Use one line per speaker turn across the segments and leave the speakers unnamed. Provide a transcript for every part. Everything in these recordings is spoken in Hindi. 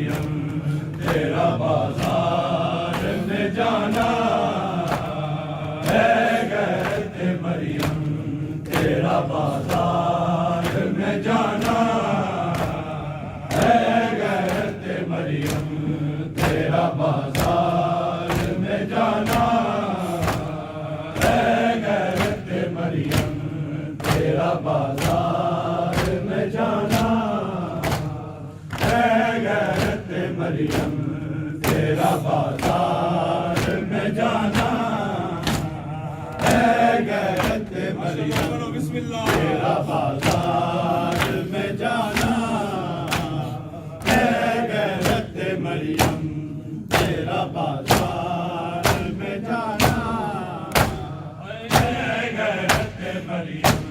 मरियम तेरा बाजार में जाना है, गैरत मरियम तेरा बाजार में जाना है, गैरत मरियम तेरा बाजार में जाना है, गैरत मरियम तेरा बाजार में जाना है, गैरत मरियम तेरा बाजार में जाना है, गैरत मरियम तेरा बाजार में जाना है, गैरत मरियम तेरा बाजार में जाना है, गैरत मरियम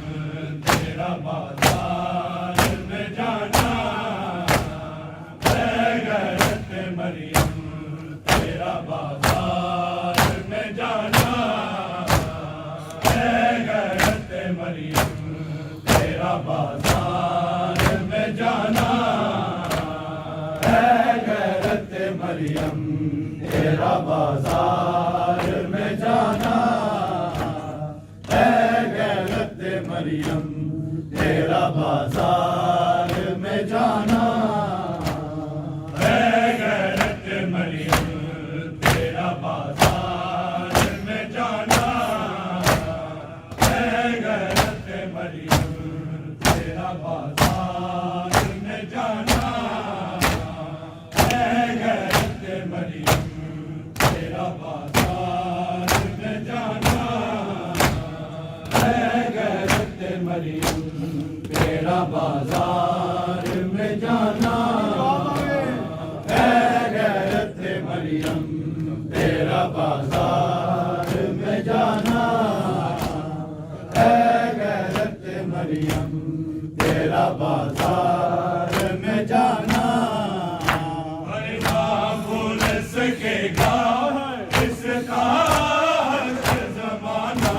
तेरा बाजार में जाना है, गैरत मरियम तेरा बाजार में जाना है, गैरत मरियम तेरा बाजार में जाना है, गैरत मरियम तेरा बाजार में जाना है, गैरत मरियम तेरा बाजार में जाना है, गैरत मरियम तेरा बाजार में जाना है, गैरत मरियम तेरा बाजार में जाना है, गैरत मरियम तेरा बाजार में जाना है, गैरत मरियम तेरा बाजार में जाना है, गैरत मरियम तेरा बाजार में जाना है, गैरत मरियम तेरा बाजार में जाना ना भूल सकेगा इसका हक ज़माना,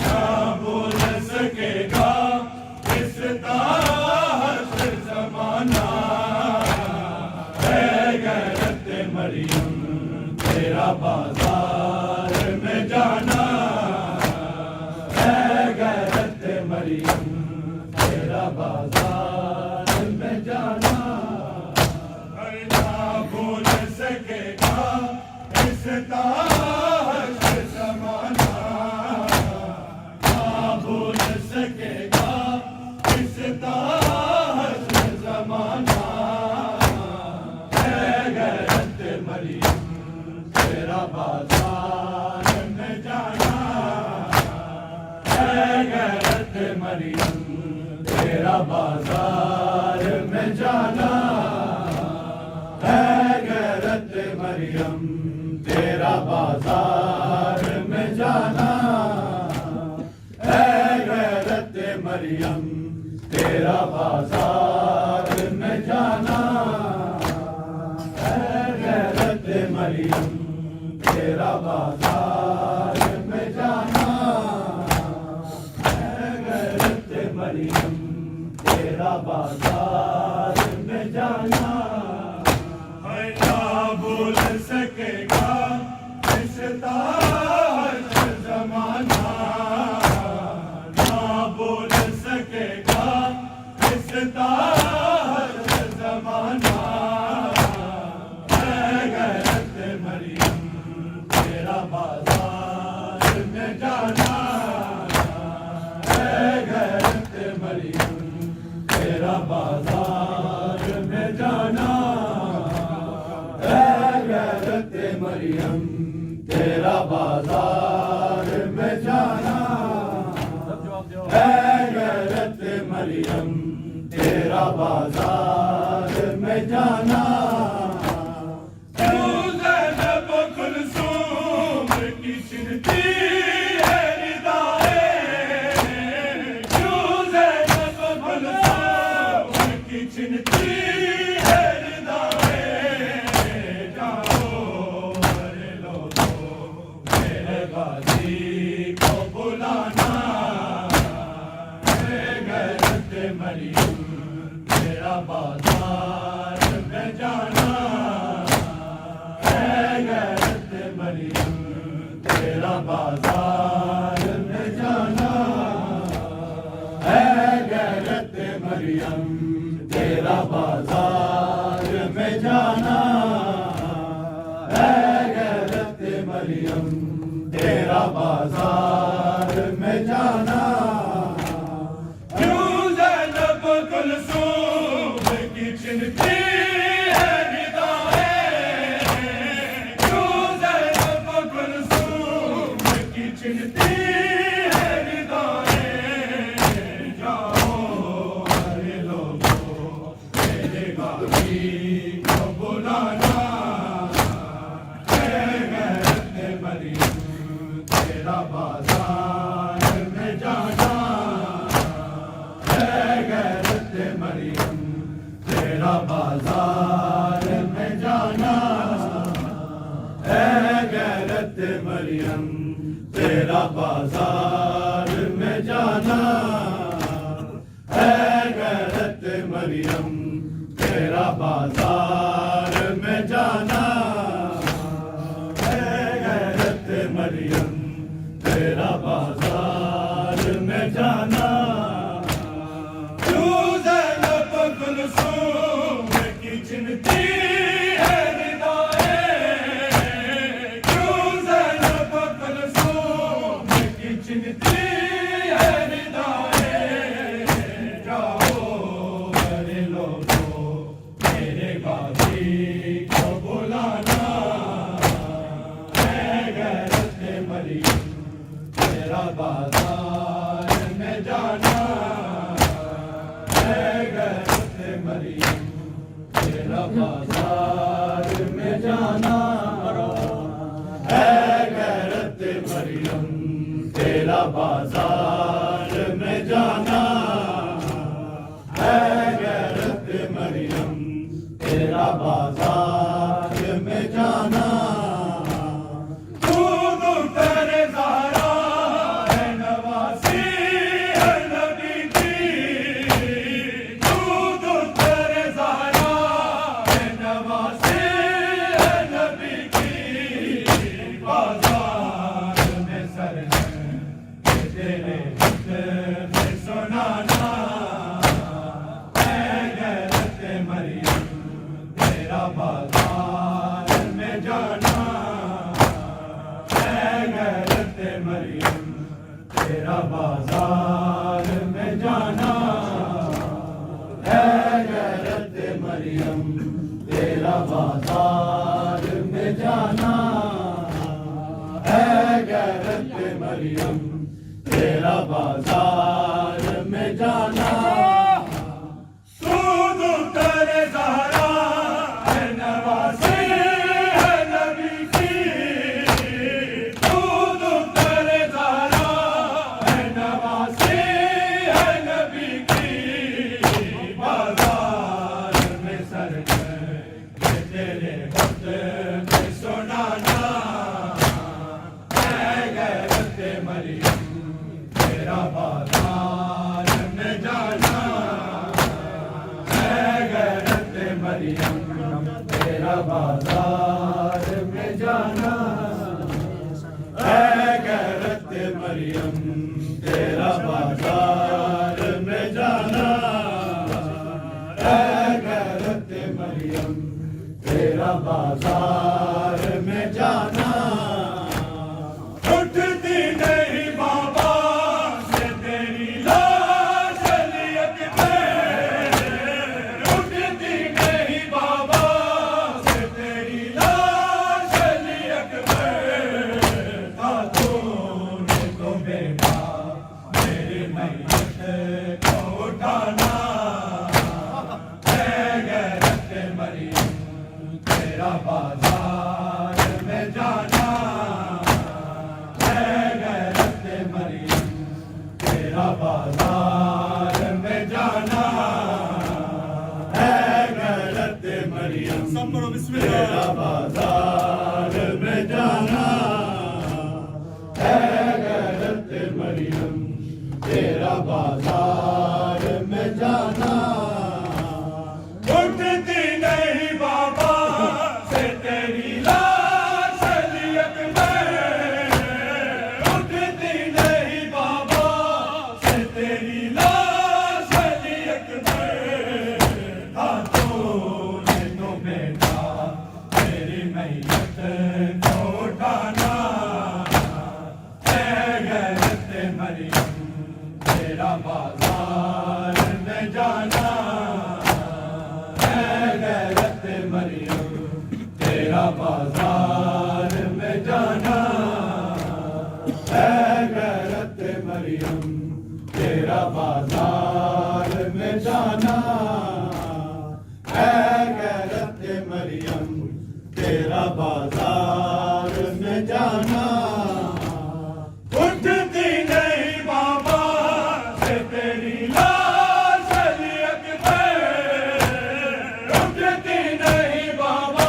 ना भूल सकेगा इसका हक ज़माना है, गैरत मरियम तेरा बाजार में जाना है, गैरत मरियम तेरा बाजार में जाना ना भूल सकेगा इसका हक ज़माना, ना भूल सकेगा इसका हक ज़माना है, गैरत मरियम तेरा बाजार में जाना है, गैरत मरियम तेरा बाजार में जाना है, गैरत मरियम तेरा बाजार में जाना है, गैरत मरियम तेरा बाजार में जाना है, गैरत मरियम तेरा बाजार में जाना है, गैरत मरियम तेरा बाजार में जाना है, ना भूल सकेगा इसका हक ज़माना, ना भूल सकेगा इसका हक ज़माना है, गैरत मरियम तेरा बाजार में जाना है, गैरत मरियम तेरा बाजार में जाना है, गैरत मरियम तेरा बाजार में जाना है, गैरत मरियम तेरा बाजार में जाना क्यों ज़ैनब कुलसूम की छिनती है निगाहें, क्यों ज़ैनब कुलसूम की छिनती है निगाहें, जाओ मेरे लोगों मेरे गाज़ी को बुलाना है, गैरत मरियम तेरा बाजार मरियम तेरा बाजार में जाना है गैरत मरियम तेरा बाजार में जाना क्यों ज़ैनब कुलसूम की चिन्हती है निगाहें क्यों ज़ैनब कुलसूम की चिन्हती है निगाहें जाओ अरे लोगों मेरे गाजी को बुलाना है गैरत मरियम तेरा बाजार में जाना है गैरत मरियम तेरा बाजार में जाना है गैरत मरियम तेरा बाजार में जाना है गैरत मरियम तेरा बाजार में जाना है गैरत मरियम तेरा बाजार में जाना क्यों ज़ैनब कुलसूम की चिन्हती है निगाहें क्यों ज़ैनब कुलसूम की चिन्हती है निगाहें जाओ अरे लोगों मेरे गाजी को बुलाना है गैरत मरियम तेरा बाजार में जाना है गैरत मरियम तेरा बाजार में जाना है गैरत मरियम तेरा बाजार में जाना है गैरत मरियम तेरा बाजार में जाना बाजार में जाना है गैरत मरियम तेरा बाजार में जाना है गैरत मरियम तेरा बाजार में जाना है गैरत मरियम तेरा बाजार में जाना सूद तेरे ज़हरा है नवाज़ी है नबी की सूद तेरे ज़हरा है नवाज़ी है नबी की बाजार में सर तेरे वक्त में सुनाना है गैरत मरियम तेरा बाजार में जाना है गैरत मरियम तेरा बाजार में जाना है गैरत मरियम तेरा बाजार में जाना है गैरत मरियम तेरा बाजार में जाना उठती नहीं बाबा से तेरी लाश अलियत में उठती नहीं बाबा से तेरी लाश अलियत में खातून को बेटा मेरी मैयत को उठाना है गैरत मरियम तेरा बाजार जाना है गैरत मरियम तेरा बाजार में जाना उठती नहीं बाबा से तेरी लाश शरीयत पे उठती नहीं बाबा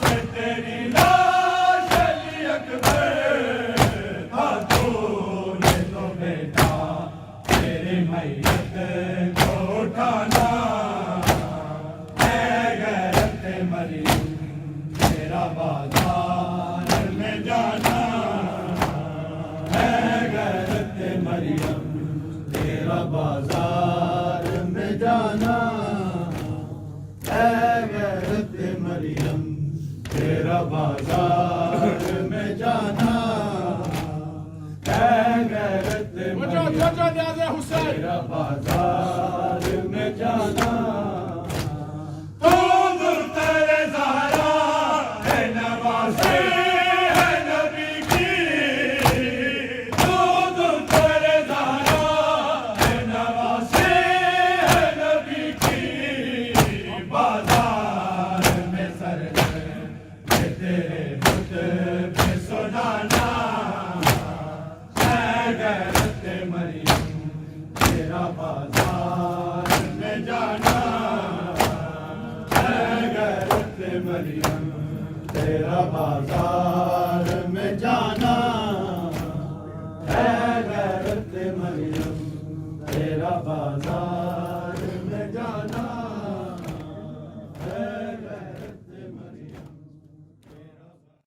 से तेरी लाश शरीयत पे तूने तो बेटा तेरे मैयत को उठाना है गैरत मरियम तेरा बाजार में जाना है गैरत मरियम तेरा बाजार में जाना है गैरत मरियम तेरा बाजार में जाना है गैरत मरियम तेरा बाजार में जाना तो दूर तेरे ज़हरा है नवाज़े है नबी की तो दूर तेरे ज़हरा है नवाज़े है नबी की बाजार में सर है तेरे बुत पे सुनाना है गैरत मरियम तेरा बाजार में जाना है गैरत मरियम तेरा बाजार में जाना है गैरत मरियम तेरा बाजार